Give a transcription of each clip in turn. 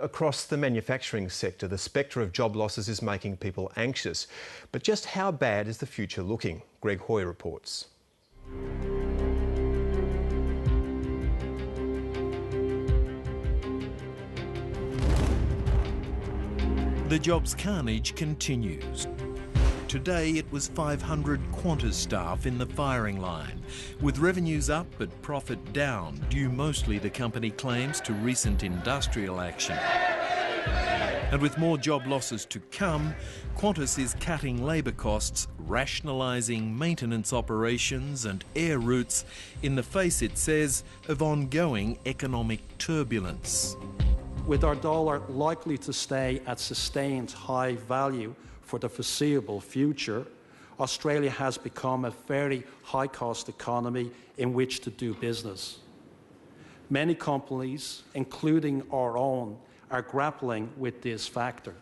Across the manufacturing sector, the spectre of job losses is making people anxious. But just how bad is the future looking? Greg Hoy reports. The jobs carnage continues. Today it was 500 Qantas staff in the firing line, with revenues up but profit down, due mostly, the company claims, to recent industrial action. And with more job losses to come, Qantas is cutting labour costs, rationalising maintenance operations and air routes in the face, it says, of ongoing economic turbulence. With our dollar likely to stay at sustained high value for the foreseeable future, Australia has become a very high-cost economy in which to do business. Many companies, including our own, are grappling with this factor.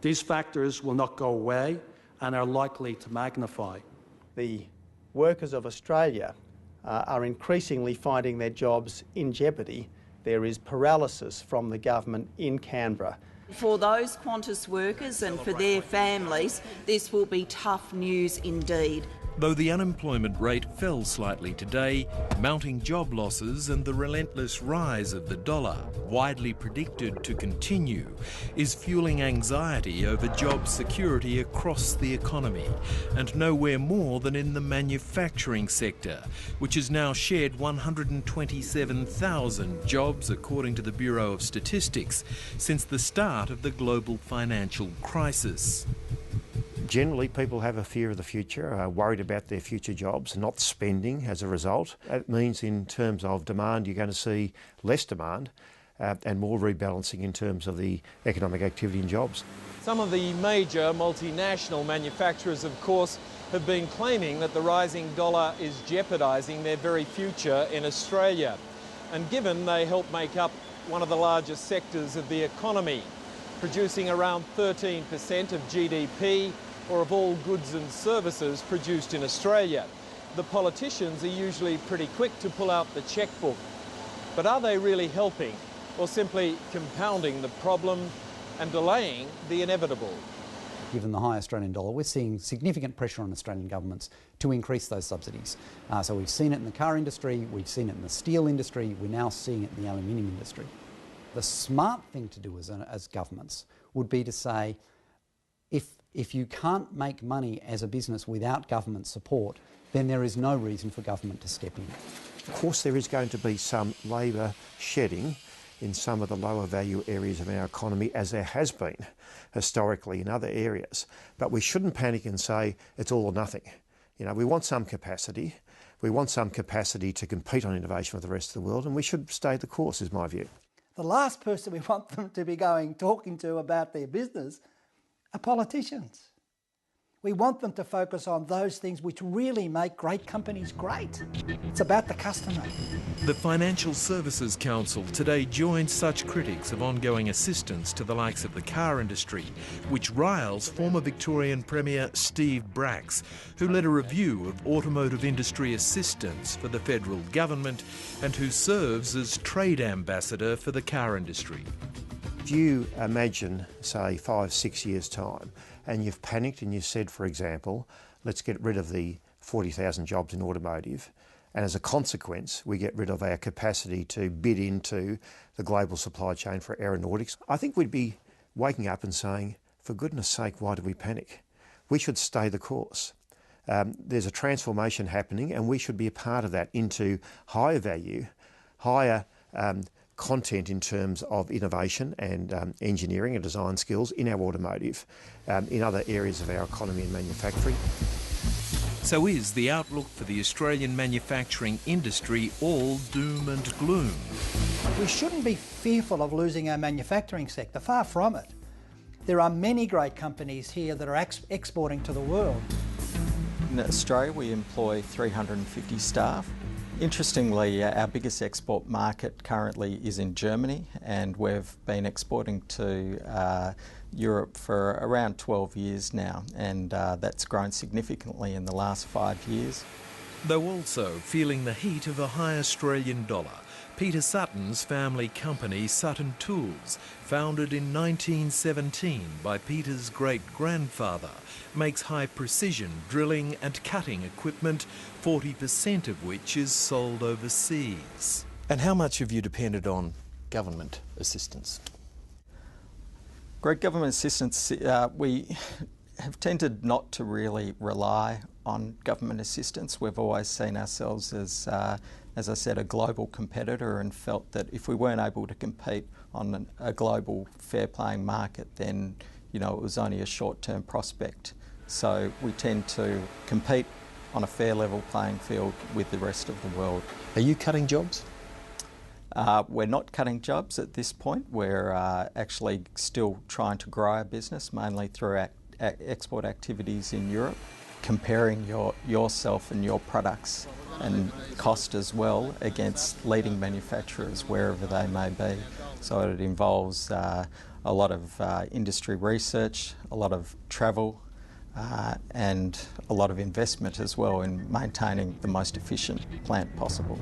These factors will not go away and are likely to magnify. The workers of Australia are increasingly finding their jobs in jeopardy. There is paralysis from the government in Canberra. For those Qantas workers and for their families, this will be tough news indeed. Though the unemployment rate fell slightly today, mounting job losses and the relentless rise of the dollar, widely predicted to continue, is fueling anxiety over job security across the economy, and nowhere more than in the manufacturing sector, which has now shed 127,000 jobs, according to the Bureau of Statistics, since the start of the global financial crisis. Generally, people have a fear of the future, are worried about their future jobs, not spending as a result. That means in terms of demand, you're going to see less demand and more rebalancing in terms of the economic activity and jobs. Some of the major multinational manufacturers, of course, have been claiming that the rising dollar is jeopardising their very future in Australia. And given they help make up one of the largest sectors of the economy, producing around 13% of GDP, or of all goods and services produced in Australia, the politicians are usually pretty quick to pull out the chequebook. But are they really helping, or simply compounding the problem and delaying the inevitable? Given the high Australian dollar, we're seeing significant pressure on Australian governments to increase those subsidies. So we've seen it in the car industry, we've seen it in the steel industry, we're now seeing it in the aluminium industry. The smart thing to do as governments would be to say, if you can't make money as a business without government support, then there is no reason for government to step in. Of course, there is going to be some labour shedding in some of the lower value areas of our economy, as there has been historically in other areas. But we shouldn't panic and say it's all or nothing. You know, we want some capacity. We want some capacity to compete on innovation with the rest of the world, and we should stay the course, is my view. The last person we want them to be talking to about their business are politicians. We want them to focus on those things which really make great companies great. It's about the customer. The Financial Services Council today joined such critics of ongoing assistance to the likes of the car industry, which riles former Victorian Premier Steve BRACKS, who led a review of automotive industry assistance for the federal government and who serves as trade ambassador for the car industry. If you imagine, say, 5-6 years' time, and you've panicked and you've said, for example, let's get rid of the 40,000 jobs in automotive, and as a consequence, we get rid of our capacity to bid into the global supply chain for aeronautics, I think we'd be waking up and saying, for goodness sake, why do we panic? We should stay the course. There's a transformation happening, and we should be a part of that into higher value, higher content in terms of innovation and engineering and design skills in our automotive, in other areas of our economy and manufacturing. So is the outlook for the Australian manufacturing industry all doom and gloom? We shouldn't be fearful of losing our manufacturing sector, far from it. There are many great companies here that are exporting to the world. In Australia, we employ 350 staff. Interestingly, our biggest export market currently is in Germany, and we've been exporting to Europe for around 12 years now, and that's grown significantly in the last 5 years. Though also feeling the heat of a high Australian dollar, Peter Sutton's family company, Sutton Tools, founded in 1917 by Peter's great-grandfather, makes high-precision drilling and cutting equipment, 40% of which is sold overseas. And how much have you depended on government assistance? Great government assistance, we have tended not to really rely on government assistance. We've always seen ourselves as I said, a global competitor, and felt that if we weren't able to compete on a global fair-playing market, then it was only a short-term prospect. So we tend to compete on a fair level playing field with the rest of the world. Are you cutting jobs? We're not cutting jobs at this point. We're actually still trying to grow our business, mainly through our export activities in Europe. Comparing yourself and your products and cost as well against leading manufacturers wherever they may be. So it involves a lot of industry research, a lot of travel, and a lot of investment as well in maintaining the most efficient plant possible.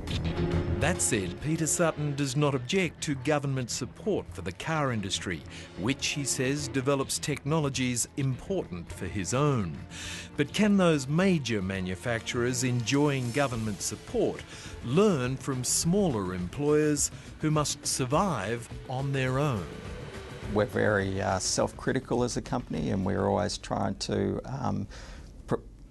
That said, Peter Sutton does not object to government support for the car industry, which he says develops technologies important for his own. But can those major manufacturers enjoying government support learn from smaller employers who must survive on their own? We're very self-critical as a company, and we're always trying to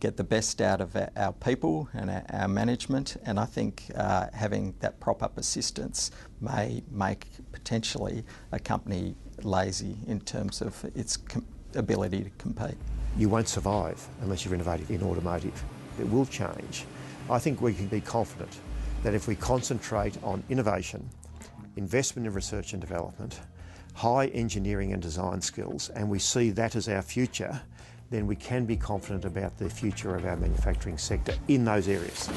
get the best out of our people and our management, and I think having that prop-up assistance may make potentially a company lazy in terms of its ability to compete. You won't survive unless you're innovative in automotive. It will change. I think we can be confident that if we concentrate on innovation, investment in research and development, high engineering and design skills, and we see that as our future, then we can be confident about the future of our manufacturing sector in those areas.